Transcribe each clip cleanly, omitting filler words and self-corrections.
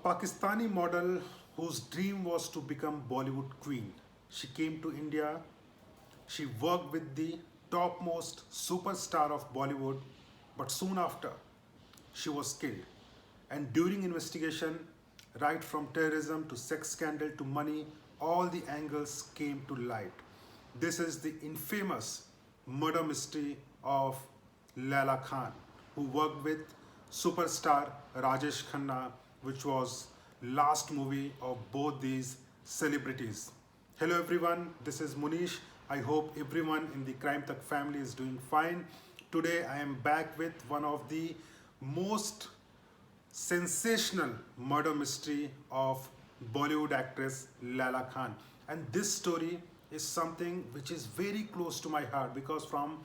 Pakistani model whose dream was to become Bollywood queen. She came to India. She worked with the topmost superstar of Bollywood, but soon after, she was killed. And during investigation, right from terrorism to sex scandal to money, all the angles came to light. This is the infamous murder mystery of Laila Khan, who worked with superstar Rajesh Khanna, which was last movie of both these celebrities. Hello everyone, this is Munish. I hope everyone in the Crime Tak family is doing fine. Today I am back with one of the most sensational murder mystery of Bollywood actress Laila Khan. And this story is something which is very close to my heart because from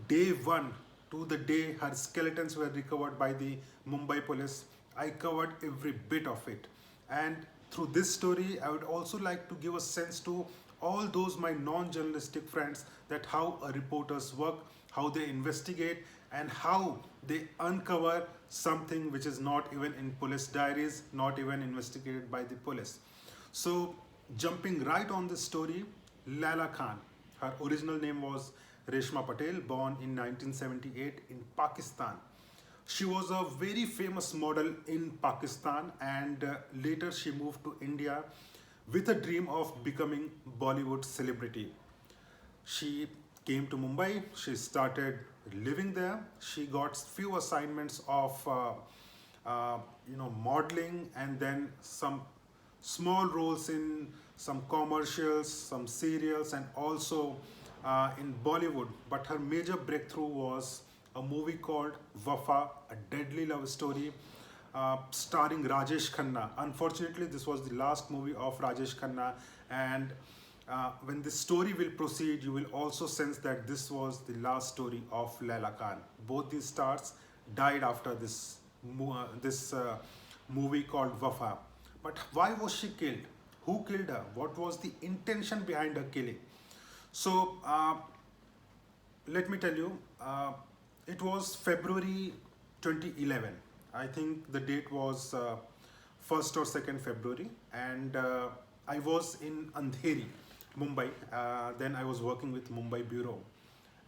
day one to the day her skeletons were recovered by the Mumbai police, I covered every bit of it. And through this story, I would also like to give a sense to all those my non-journalistic friends that how a reporters work, how they investigate, and how they uncover something which is not even in police diaries, not even investigated by the police. So jumping right on the story, Laila Khan, her original name was Reshma Patel, born in 1978 in Pakistan. She was a very famous model in Pakistan and later she moved to India with a dream of becoming Bollywood celebrity. She came to Mumbai, she started living there. She got few assignments of modeling and then some small roles in some commercials, some serials, and also in Bollywood. But her major breakthrough was a movie called Wafa, a deadly love story starring Rajesh Khanna. Unfortunately, this was the last movie of Rajesh Khanna, and when the story will proceed, you will also sense that this was the last story of Laila Khan. Both these stars died after this movie called Wafa. But why was she killed? Who killed her? What was the intention behind her killing? So let me tell you, it was February 2011. I think the date was 1st or 2nd February, and I was in Andheri, Mumbai. Then I was working with Mumbai Bureau,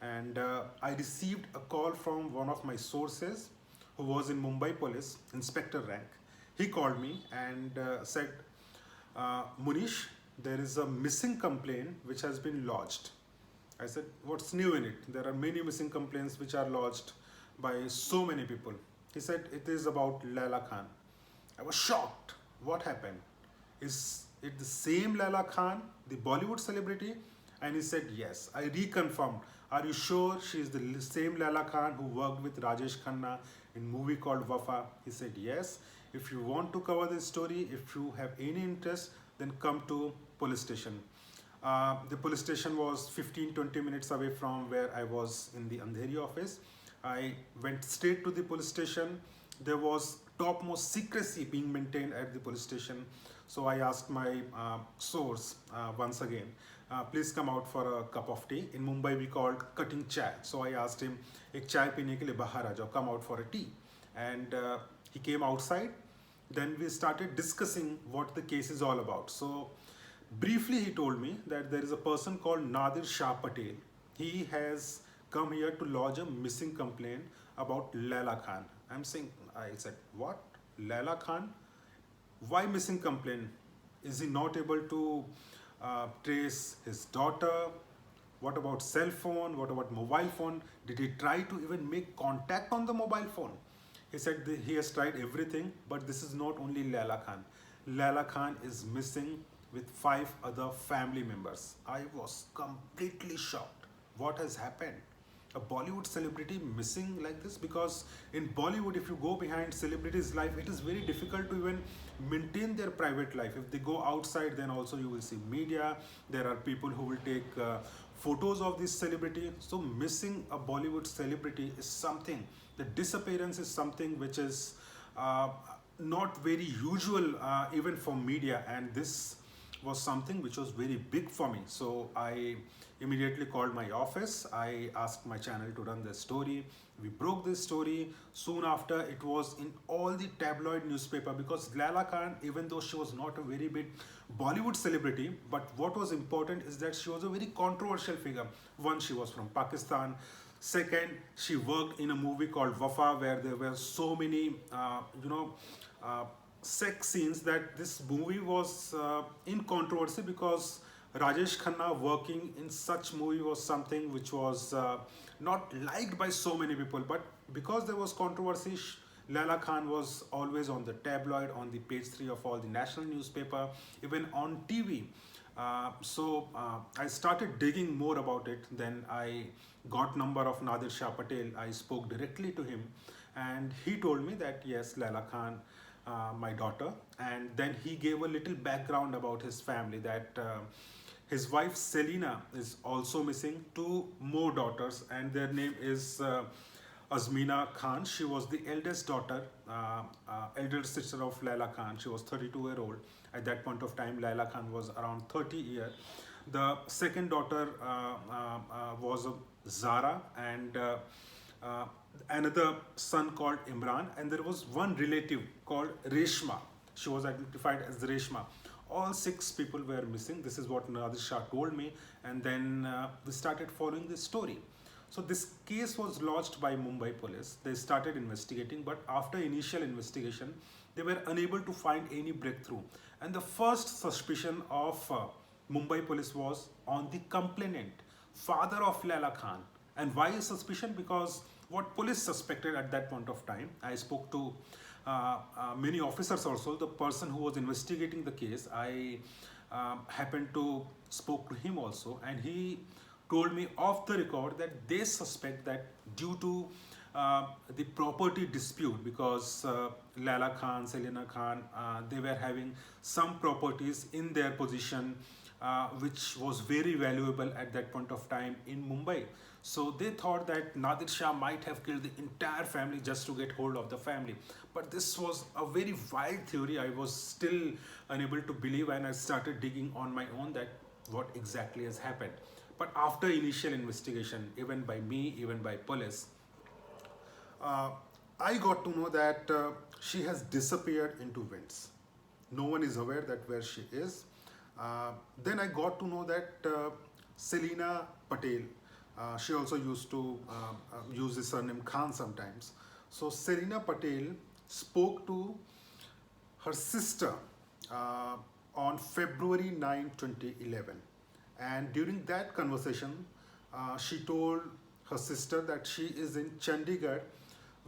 and I received a call from one of my sources who was in Mumbai Police, Inspector rank. He called me and said, Munish, there is a missing complaint which has been lodged. I said, what's new in it? There are many missing complaints which are lodged by so many people. He said, it is about Laila Khan. I was shocked. What happened? Is it the same Laila Khan, the Bollywood celebrity? And he said, yes. I reconfirmed. Are you sure she is the same Laila Khan who worked with Rajesh Khanna in movie called Wafa? He said, yes. If you want to cover this story, if you have any interest, then come to police station. The police station was 15-20 minutes away from where I was in the Andheri office. I went straight to the police station. There was topmost secrecy being maintained at the police station. So I asked my source once again, please come out for a cup of tea. In Mumbai we called cutting chai. So I asked him, ek chai peene ke liye bahar aa jao, come out for a tea. And he came outside. Then we started discussing what the case is all about. So briefly he told me that there is a person called Nadir Shah Patel. He has come here to lodge a missing complaint about Laila Khan. I said, what? Laila Khan? Why missing complaint? Is he not able to trace his daughter? What about cell phone? What about mobile phone? Did he try to even make contact on the mobile phone? He said he has tried everything, but this is not only Laila Khan. Laila Khan is missing with 5 other family members. I was completely shocked. What has happened? A Bollywood celebrity missing like this? Because in Bollywood, if you go behind celebrities' life, it is very difficult to even maintain their private life. If they go outside, then also you will see media. There are people who will take photos of this celebrity. So missing a Bollywood celebrity is something, the disappearance is something which is not very usual even for media, and this was something which was very big for me. So I immediately called my office. I asked my channel to run the story. We broke this story. Soon after, it was in all the tabloid newspaper, because Laila Khan, even though she was not a very big Bollywood celebrity, but what was important is that she was a very controversial figure. One, she was from Pakistan. Second, she worked in a movie called Wafa, where there were so many, uh, sex scenes, that this movie was in controversy, because Rajesh Khanna working in such movie was something which was not liked by so many people. But because there was controversy, Laila Khan was always on the tabloid, on the page 3 of all the national newspaper, even on TV. I started digging more about it. Then I got number of Nadir Shah Patel. I spoke directly to him, and he told me that yes, Laila Khan, my daughter. And then he gave a little background about his family, that his wife Selena is also missing, two more daughters, and their name is Azmina Khan. She was the eldest daughter, elder sister of Laila Khan. She was 32-year-old. At that point of time, Laila Khan was around 30 years. The second daughter was Zara, and another son called Imran, and there was one relative called Reshma. She was identified as Reshma. All 6 people were missing. This is what Nadir Shah told me, and then we started following this story. So this case was lodged by Mumbai police. They started investigating, but after initial investigation, they were unable to find any breakthrough. And the first suspicion of Mumbai police was on the complainant, father of Laila Khan. And why is suspicion? Because what police suspected at that point of time, I spoke to many officers also. The person who was investigating the case, I happened to spoke to him also, and he told me off the record that they suspect that due to the property dispute, because Laila Khan, Selena Khan, they were having some properties in their possession, which was very valuable at that point of time in Mumbai. So they thought that Nadir Shah might have killed the entire family just to get hold of the family. But this was a very wild theory. I was still unable to believe, and I started digging on my own that what exactly has happened. But after initial investigation, even by me, even by police, uh, I got to know that she has disappeared into winds. No one is aware that where she is. Then I got to know that Selena Patel, she also used to use the surname Khan sometimes. So Selena Patel spoke to her sister uh, on February 9, 2011. And during that conversation, she told her sister that she is in Chandigarh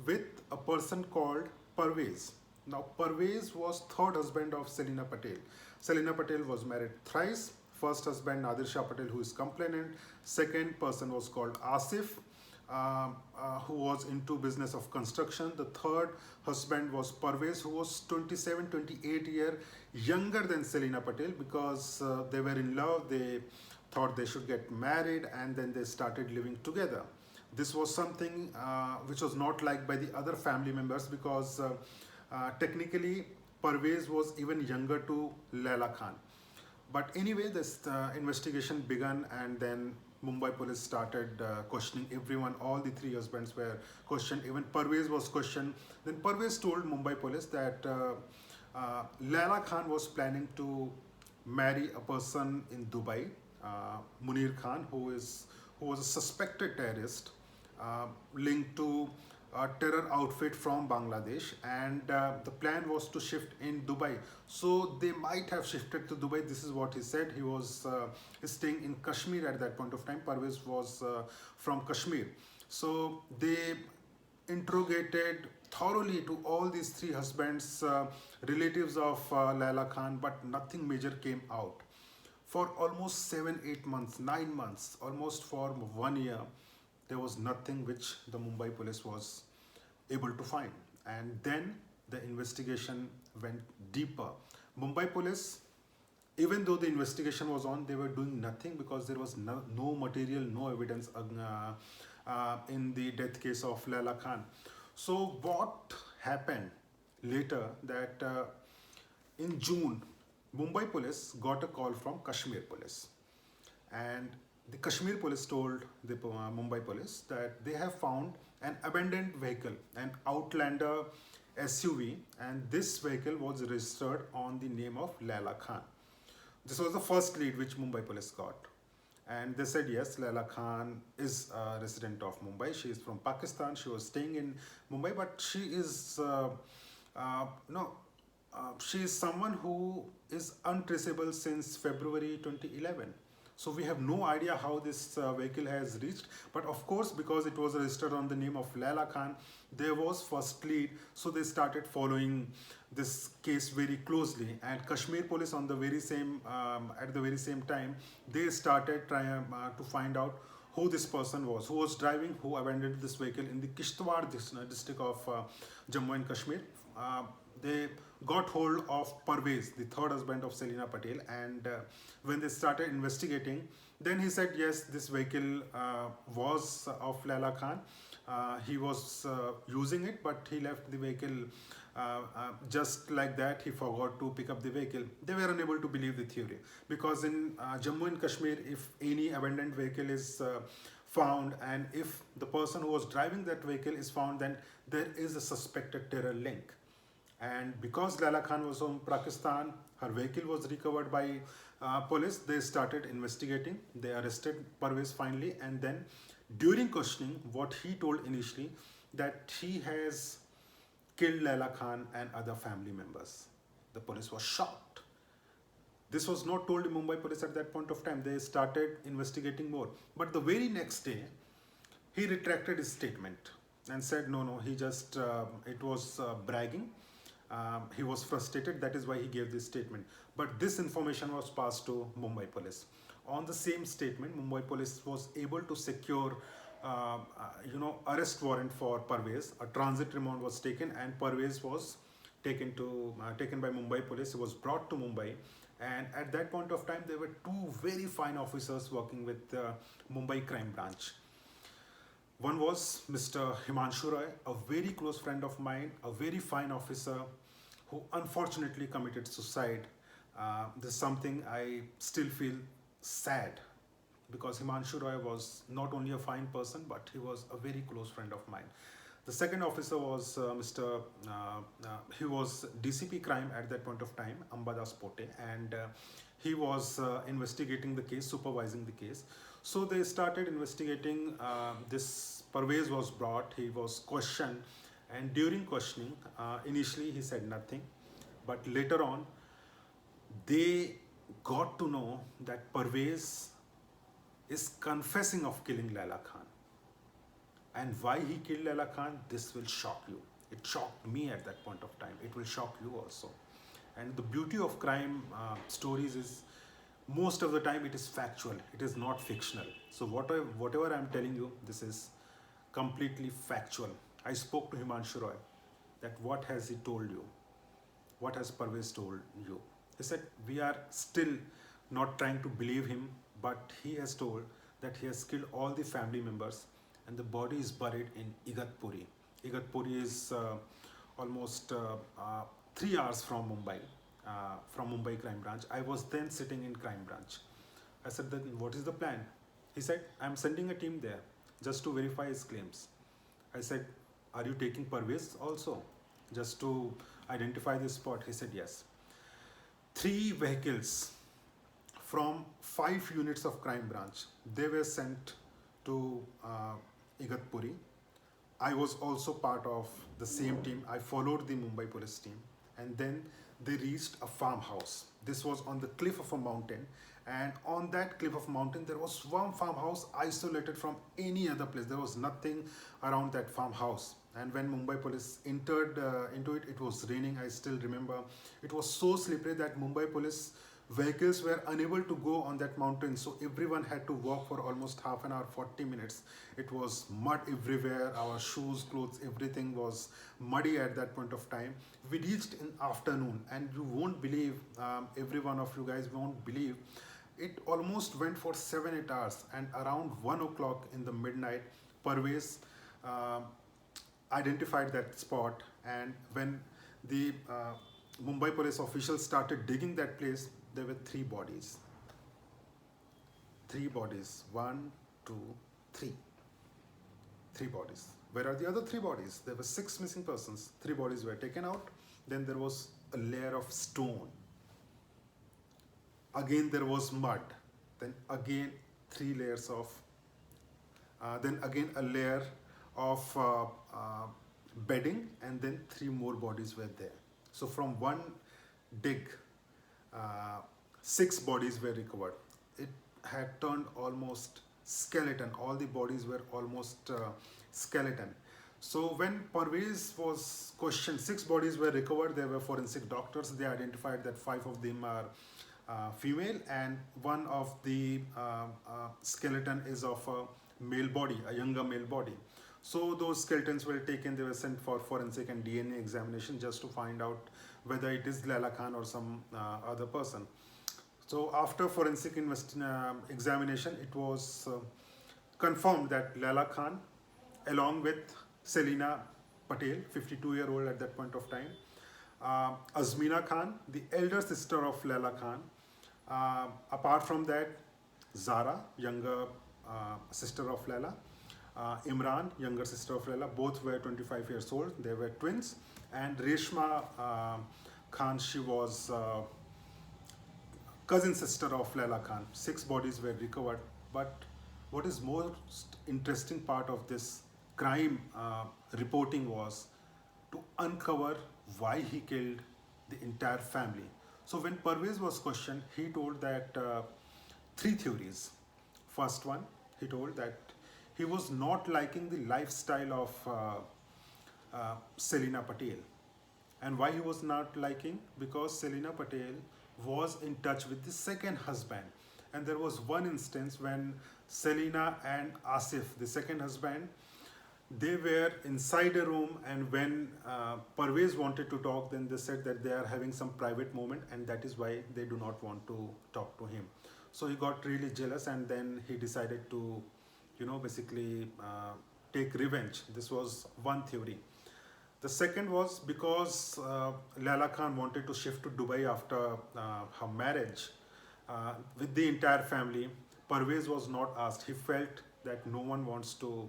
with a person called Parvez. Now, Parvez was third husband of Selena Patel. Selena Patel was married thrice. First husband, Nadir Shah Patel, who is complainant. Second person was called Asif, who was into business of construction. The third husband was Parvez, who was 27, 28 years younger than Selena Patel, because they were in love. They thought they should get married, and then they started living together. This was something which was not liked by the other family members, because technically Parvez was even younger to Laila Khan. But anyway, this investigation began, and then Mumbai police started questioning everyone. All the 3 husbands were questioned. Even Parvez was questioned. Then Parvez told Mumbai police that Laila Khan was planning to marry a person in Dubai, Munir Khan, who was a suspected terrorist linked to a terror outfit from Bangladesh, and the plan was to shift in Dubai. So they might have shifted to Dubai. This is what he said. He was staying in Kashmir at that point of time. Parvez was from Kashmir. So they interrogated thoroughly to all these 3 husbands, relatives of Laila Khan, but nothing major came out. For almost 7, 8 months, 9 months, almost for 1 year, there was nothing which the Mumbai police was able to find. And then the investigation went deeper. Mumbai police, even though the investigation was on, they were doing nothing, because there was no material, no evidence in the death case of Laila Khan. So what happened later, that in June Mumbai police got a call from Kashmir police, and the Kashmir police told the Mumbai police that they have found an abandoned vehicle, an Outlander SUV, and this vehicle was registered on the name of Laila Khan. This was the first lead which Mumbai police got. And they said, yes, Laila Khan is a resident of Mumbai. She is from Pakistan. She was staying in Mumbai, but she is, no, she is someone who is untraceable since February 2011. So we have no idea how this vehicle has reached. But of course, because it was registered on the name of Laila Khan, there was first lead. So they started following this case very closely. And Kashmir police on the very same at the very same time, they started trying to find out who this person was, who was driving, who abandoned this vehicle in the Kishtwar district of Jammu and Kashmir. They got hold of Parvez, the third husband of Selina Patel, and when they started investigating, then he said, yes, this vehicle was of Laila Khan. He was using it, but he left the vehicle just like that. He forgot to pick up the vehicle. They were unable to believe the theory, because in Jammu and Kashmir, if any abandoned vehicle is found, and if the person who was driving that vehicle is found, then there is a suspected terror link. And because Laila Khan was from Pakistan, her vehicle was recovered by police. They started investigating. They arrested Parvez finally, and then during questioning, what he told initially, that he has killed Laila Khan and other family members. The police was shocked. This was not told to Mumbai police at that point of time. They started investigating more. But the very next day, he retracted his statement and said, no, he just, it was bragging. He was frustrated, that is why he gave this statement. But this information was passed to Mumbai police. On the same statement, Mumbai police was able to secure arrest warrant for Parvez. A transit remand was taken, and Parvez was taken by Mumbai police. He was brought to Mumbai, and at that point of time, there were two very fine officers working with Mumbai crime branch. One was Mr. Himanshu Roy, a very close friend of mine, a very fine officer who unfortunately committed suicide. This is something I still feel sad, because Himanshu Roy was not only a fine person, but he was a very close friend of mine. The second officer was he was DCP crime at that point of time, Ambadas Pote, and he was investigating the case, supervising the case. So they started investigating. This Parvez was brought, he was questioned, and during questioning, initially he said nothing, but later on, they got to know that Parvez is confessing of killing Laila Khan. And why he killed Laila Khan, this will shock you. It shocked me at that point of time. It will shock you also. And the beauty of crime stories is, most of the time it is factual, it is not fictional. So whatever I'm telling you, this is completely factual. I spoke to Himanshu Roy, that what has he told you? What has Parvez told you? He said, we are still not trying to believe him, but he has told that he has killed all the family members, and the body is buried in Igatpuri. Igatpuri is almost 3 hours from Mumbai crime branch. I was then sitting in crime branch. I said, then what is the plan? He said, I'm sending a team there just to verify his claims. I said, are you taking Parvez also, just to identify the spot? He said, yes. 3 vehicles from 5 units of crime branch, they were sent to Igatpuri. I was also part of the same team. I followed the Mumbai police team, and then they reached a farmhouse. This was on the cliff of a mountain, and on that cliff of mountain there was one farmhouse isolated from any other place. There was nothing around that farmhouse. And when Mumbai police entered into it, it was raining. I still remember it was so slippery that Mumbai police vehicles were unable to go on that mountain, so everyone had to walk for almost half an hour, 40 minutes. It was mud everywhere. Our shoes, clothes, everything was muddy at that point of time. We reached in afternoon, and you won't believe, every one of you guys won't believe, it almost went for 7-8 hours, and around 1 o'clock in the midnight, Parvez identified that spot. And when the Mumbai police officials started digging that place, there were three bodies. Three bodies. One, two, three. Three bodies. Where are the other three bodies? There were six missing persons. Three bodies were taken out. Then there was a layer of stone. Again there was mud. Then again three layers of. Then again a layer of bedding, and then three more bodies were there. So from one dig, uh, six bodies were recovered. It had turned almost skeleton. All the bodies were almost skeleton. So when Parvez was questioned, six bodies were recovered. There were forensic doctors. They identified that five of them are female, and one of the skeleton is of a male body, a younger male body. So those skeletons were taken, they were sent for forensic and DNA examination just to find out whether it is Laila Khan or some other person. So after forensic examination, it was confirmed that Laila Khan, along with Selina Patel, 52-year-old at that point of time, Azmina Khan, the elder sister of Laila Khan. Apart from that, Zara, younger sister of Laila, Imran, younger sister of Laila, both were 25 years old. They were twins. And Reshma Khan, she was cousin sister of Laila Khan. Six bodies were recovered. But what is most interesting part of this crime reporting was to uncover why he killed the entire family. So when Parvez was questioned, he told that three theories. First one, he told that he was not liking the lifestyle of Selina Patel. And why he was not liking? Because Selina Patel was in touch with the second husband. And there was one instance when Selina and Asif, the second husband, they were inside a room, and when Parvez wanted to talk, then they said that they are having some private moment, and that is why they do not want to talk to him. So he got really jealous, and then he decided to, basically take revenge. This was one theory. The second was because Laila Khan wanted to shift to Dubai after her marriage with the entire family. Parvez was not asked. He felt that no one wants to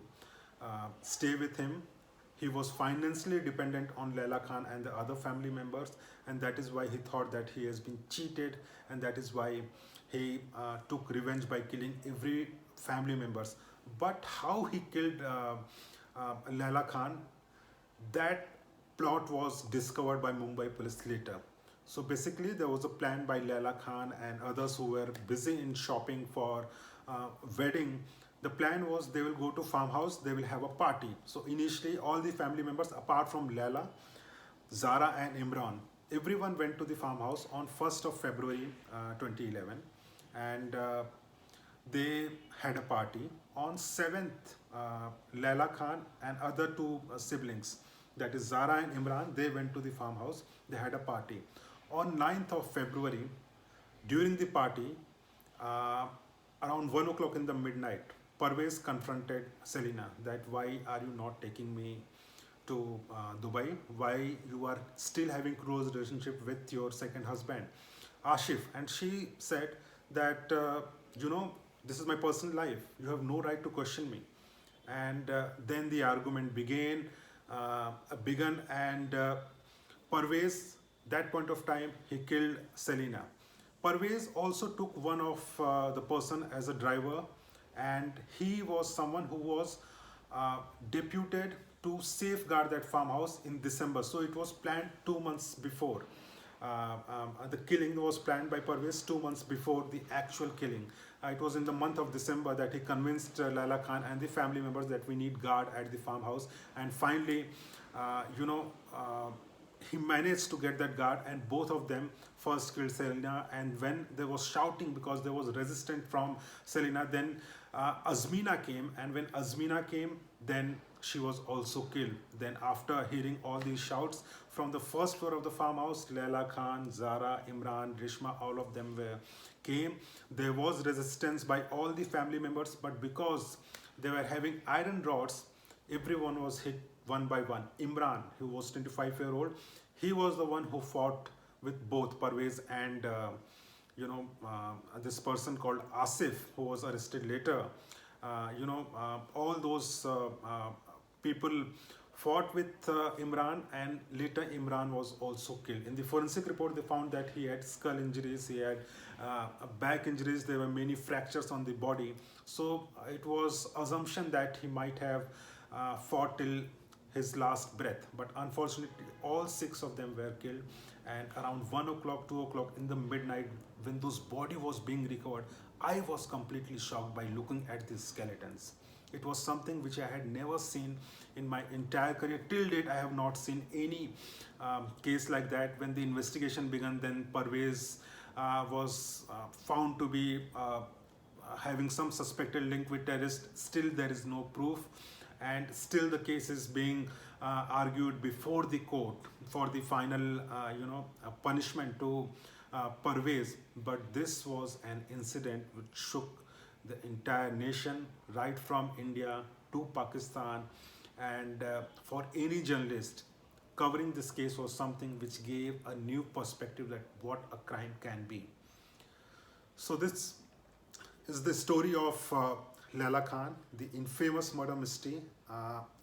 stay with him. He was financially dependent on Laila Khan and the other family members, and that is why he thought that he has been cheated, and that is why he took revenge by killing every family members. But how he killed Laila Khan, that plot was discovered by Mumbai police later. So basically, there was a plan by Laila Khan and others who were busy in shopping for wedding. The plan was they will go to farmhouse, they will have a party. So initially, all the family members, apart from Laila, Zara and Imran, everyone went to the farmhouse on 1st of February 2011, and they had a party. On 7th, Laila Khan and other two siblings, that is Zara and Imran, they went to the farmhouse, they had a party. On 9th of February, during the party, around 1 o'clock in the midnight, Parvez confronted Selina that why are you not taking me to Dubai? Why you are still having close relationship with your second husband, Ashif? And she said that, this is my personal life. You have no right to question me. And then the argument began, and Parvez, that point of time, he killed Selina. Parvez also took one of the person as a driver, and he was someone who was deputed to safeguard that farmhouse in December. So it was planned 2 months before. The killing was planned by Parvez 2 months before the actual killing. It was in the month of December that he convinced Laila Khan and the family members that we need guard at the farmhouse. And finally, he managed to get that guard, and both of them first killed Selina. And when there was shouting because there was resistance from Selina, then Azmina came, and when Azmina came, then she was also killed. Then after hearing all these shouts from the first floor of the farmhouse, Laila Khan, Zara, Imran, Rishma, all of them came. There was resistance by all the family members, but because they were having iron rods, everyone was hit one by one. Imran, who was 25-year-old, he was the one who fought with both Parvez and this person called Asif, who was arrested later. All those people fought with Imran, and later Imran was also killed. In the forensic report, they found that he had skull injuries, he had back injuries, there were many fractures on the body. So it was assumption that he might have fought till his last breath. But unfortunately, all six of them were killed. And around 1 o'clock, 2 o'clock in the midnight, when those body was being recovered, I was completely shocked by looking at these skeletons. It was something which I had never seen in my entire career. Till date, I have not seen any case like that. When the investigation began, then Parvez was found to be having some suspected link with terrorists. Still, there is no proof, and still the case is being argued before the court for the final, punishment to Parvez. But this was an incident which shook the entire nation, right from India to Pakistan. And for any journalist, covering this case was something which gave a new perspective that what a crime can be. So this is the story of Laila Khan, the infamous murder mystery.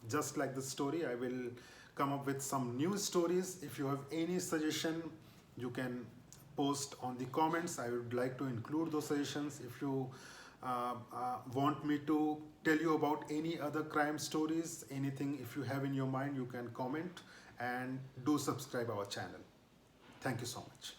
Just like the story, I will come up with some new stories. If you have any suggestion, you can post on the comments. I would like to include those suggestions. If you want me to tell you about any other crime stories, anything if you have in your mind, you can comment, and do subscribe our channel. Thank you so much.